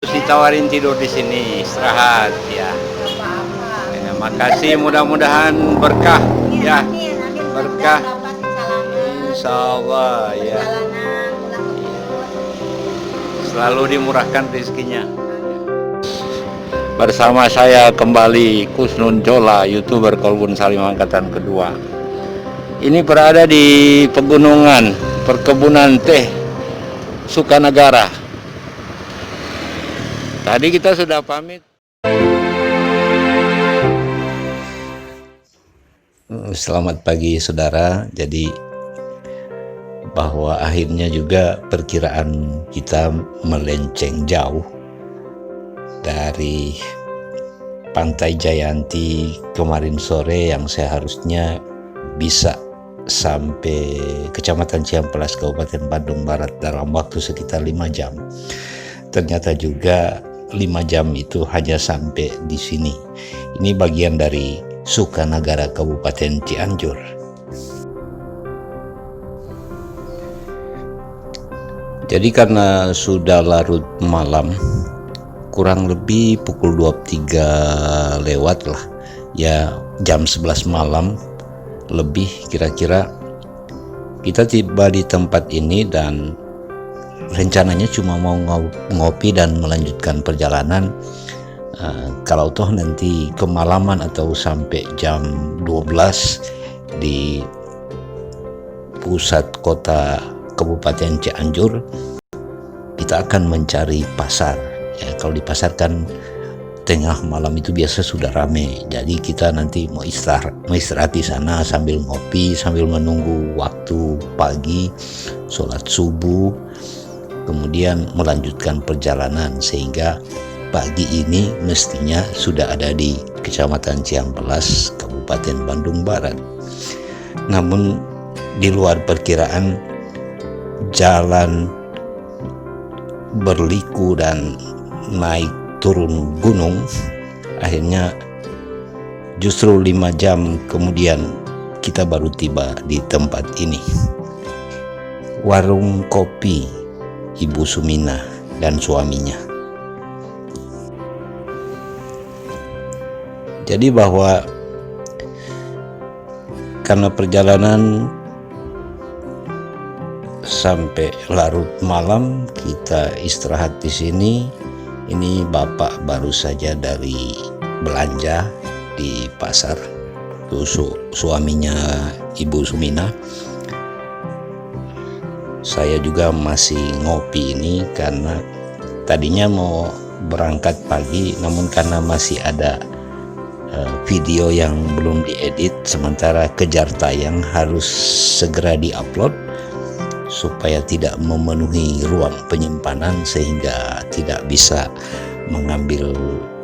Ditawarin tidur di sini, istirahat ya. Terima kasih, mudah-mudahan berkah ya. Berkah. Insya Allah ya. Selalu dimurahkan rezekinya. Bersama saya kembali Kusnun Jola, YouTuber Kolbun Salim angkatan kedua. Ini berada di pegunungan perkebunan teh Sukanagara. Tadi kita sudah pamit. Selamat pagi saudara. Jadi bahwa akhirnya juga perkiraan kita melenceng jauh dari Pantai Jayanti kemarin sore yang seharusnya bisa sampai Kecamatan Cihampelas Kabupaten Bandung Barat dalam waktu sekitar 5 jam. Ternyata juga 5 jam itu hanya sampai di sini. Ini bagian dari Sukanagara Kabupaten Cianjur. Jadi karena sudah larut malam, kurang lebih pukul 23 lewat lah, ya jam 11 malam lebih kira-kira kita tiba di tempat ini dan rencananya cuma mau ngopi dan melanjutkan perjalanan. Kalau toh nanti kemalaman atau sampai jam 12 di pusat kota Kabupaten Cianjur, kita akan mencari pasar. Ya, kalau di pasar kan tengah malam itu biasa sudah rame. Jadi kita nanti mau istirahat di sana sambil ngopi, sambil menunggu waktu pagi, sholat subuh, kemudian melanjutkan perjalanan sehingga pagi ini mestinya sudah ada di Kecamatan Cihampelas, Kabupaten Bandung Barat. Namun di luar perkiraan, jalan berliku dan naik turun gunung, akhirnya justru 5 jam kemudian kita baru tiba di tempat ini. Warung kopi Ibu Sumina dan suaminya. Jadi bahwa karena perjalanan sampai larut malam, kita istirahat di sini. Ini bapak baru saja dari belanja di pasar, itu suaminya Ibu Sumina. Saya juga masih ngopi ini karena tadinya mau berangkat pagi, namun karena masih ada video yang belum diedit, sementara kejar tayang harus segera diupload supaya tidak memenuhi ruang penyimpanan sehingga tidak bisa mengambil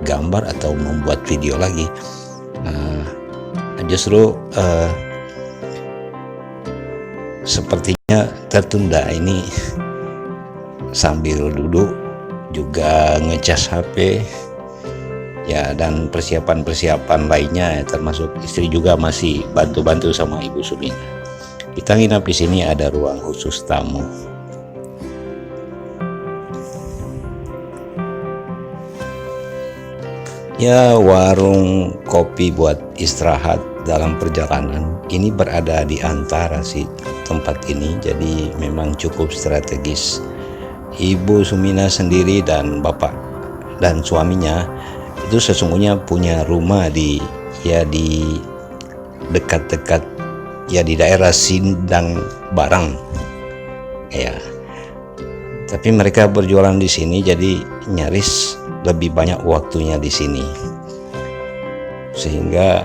gambar atau membuat video lagi. Justru sepertinya tertunda ini sambil duduk juga ngecas HP ya, dan persiapan lainnya, termasuk istri juga masih bantu-bantu sama Ibu Sumina. Kita nginap di sini, ada ruang khusus tamu. Ya, warung kopi buat istirahat dalam perjalanan ini berada di antara si tempat ini, jadi memang cukup strategis. Ibu Sumina sendiri dan bapak dan suaminya itu sesungguhnya punya rumah di dekat-dekat ya di daerah Sindang Barang ya. Tapi mereka berjualan di sini, jadi nyaris lebih banyak waktunya di sini. Sehingga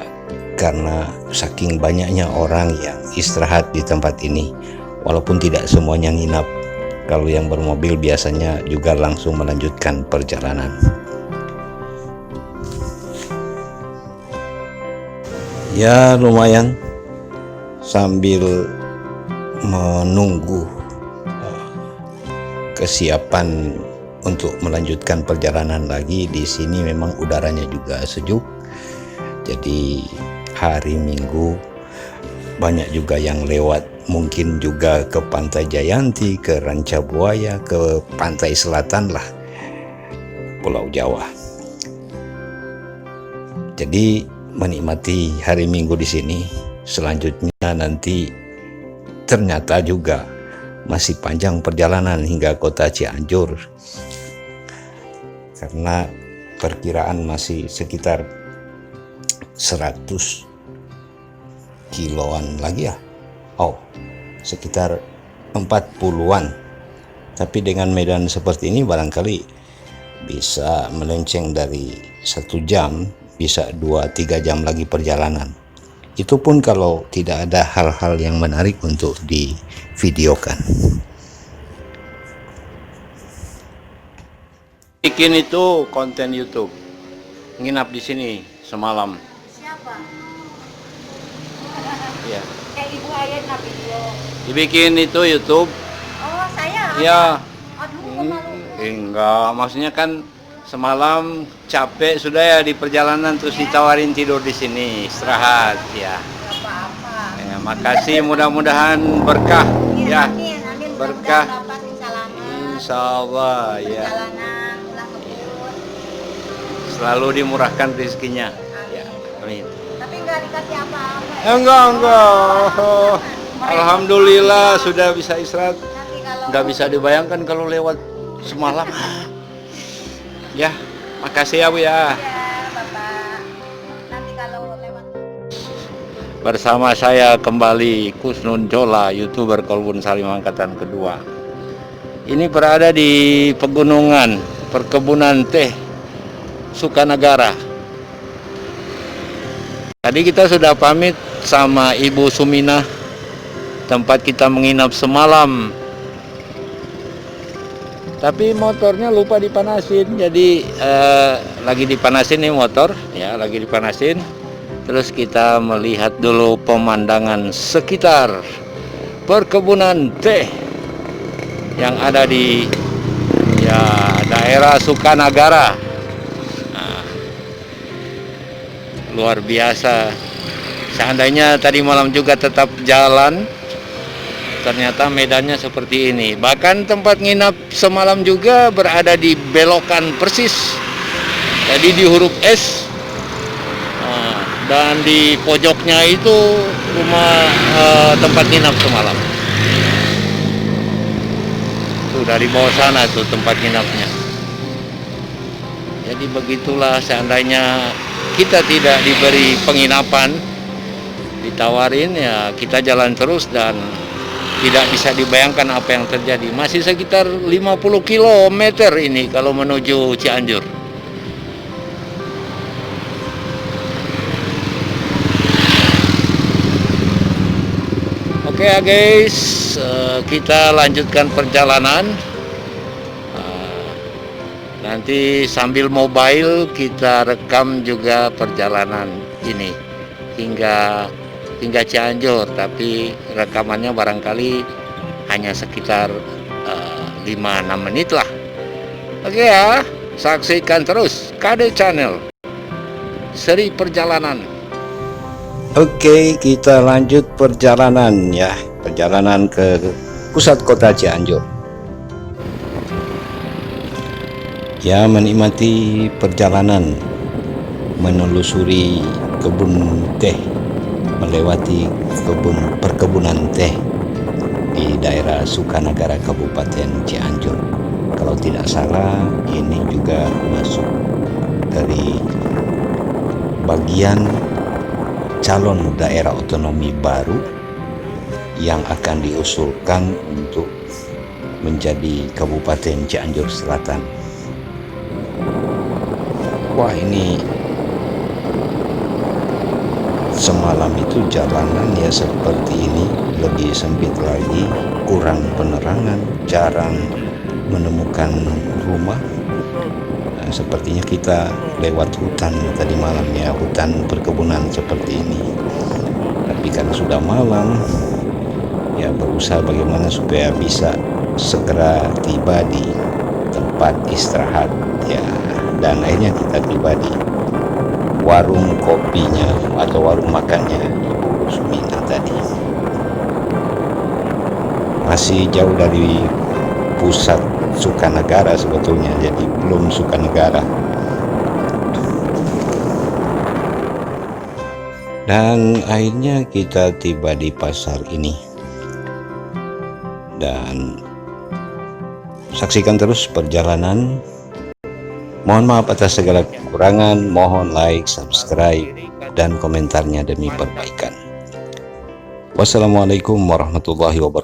karena saking banyaknya orang yang istirahat di tempat ini, walaupun tidak semuanya nginap, kalau yang bermobil biasanya juga langsung melanjutkan perjalanan. Ya lumayan, sambil menunggu kesiapan untuk melanjutkan perjalanan lagi. Di sini memang udaranya juga sejuk. Jadi hari Minggu banyak juga yang lewat, mungkin juga ke Pantai Jayanti, ke Rancabuaya, ke pantai selatan lah. Pulau Jawa. Jadi menikmati hari Minggu di sini. Selanjutnya nanti ternyata juga masih panjang perjalanan hingga kota Cianjur, karena perkiraan masih sekitar 100 kiloan lagi ya. Sekitar 40-an. Tapi dengan medan seperti ini barangkali bisa melenceng dari 1 jam, bisa 2-3 jam lagi perjalanan. Itu pun kalau tidak ada hal-hal yang menarik untuk divideokan. Bikin itu konten YouTube, nginap di sini semalam. Siapa? Ya. Ibu ayah nabi video. Dibikin itu YouTube. Oh, saya? Ya. Aduh, malu. Enggak, maksudnya kan semalam capek sudah ya di perjalanan, terus ditawarin tidur di sini, istirahat ya. Apa-apa. Ya, makasih, mudah-mudahan berkah ya. Amin. Berkah. Dapat selamat. Insyaallah ya. Perjalanan pulang ke Bogor. Selalu dimurahkan rezekinya. Ya, amin. Tapi enggak dikasih apa-apa. Enggak. Alhamdulillah sudah bisa istirahat. Nanti kalau Nggak bisa dibayangkan kalau lewat semalam. Ya, makasih ya Bu ya. ya, Bapak. Nanti kalau lewat Bersama saya kembali Kusnun Jola, YouTuber Kolbun Salim angkatan kedua. Ini berada di pegunungan perkebunan teh Sukanagara. Tadi kita sudah pamit sama Ibu Sumina, tempat kita menginap semalam. Tapi motornya lupa dipanasin, jadi lagi dipanasin nih motor, ya lagi dipanasin. Terus kita melihat dulu pemandangan sekitar perkebunan teh yang ada di daerah Sukanagara. Nah, luar biasa. Seandainya tadi malam juga tetap jalan, ternyata medannya seperti ini. Bahkan tempat nginap semalam juga berada di belokan persis, jadi di huruf S. Dan di pojoknya itu rumah tempat nginap semalam. Tuh dari bawah sana tuh tempat nginapnya. Jadi begitulah, seandainya kita tidak diberi penginapan, ditawarin ya kita jalan terus, dan tidak bisa dibayangkan apa yang terjadi. Masih sekitar 50 km ini kalau menuju Cianjur. Oke ya guys, kita lanjutkan perjalanan. Nanti sambil mobile kita rekam juga perjalanan ini hingga Cianjur, tapi rekamannya barangkali hanya sekitar 5-6 menit lah. Oke ya, saksikan terus KD Channel seri perjalanan. Oke, kita lanjut perjalanan ya, perjalanan ke pusat kota Cianjur. Ya, menikmati perjalanan menelusuri kebun teh, melewati perkebunan teh di daerah Sukanagara, Kabupaten Cianjur. Kalau tidak salah, ini juga masuk dari bagian calon daerah otonomi baru yang akan diusulkan untuk menjadi Kabupaten Cianjur Selatan. Wah, ini semalam itu jalanan ya seperti ini, lebih sempit lagi, kurang penerangan, jarang menemukan rumah. Sepertinya kita lewat hutan tadi malam ya, hutan perkebunan seperti ini. Tapi karena sudah malam, ya berusaha bagaimana supaya bisa segera tiba di tempat istirahat ya. Dan akhirnya kita tiba di warung kopinya atau warung makannya Ibu Sumina tadi. Masih jauh dari pusat Sukanegara sebetulnya, jadi belum Sukanegara. Dan akhirnya kita tiba di pasar ini, dan saksikan terus perjalanan. Mohon maaf atas segala kekurangan, mohon like, subscribe, dan komentarnya demi perbaikan. Wassalamualaikum warahmatullahi wabarakatuh.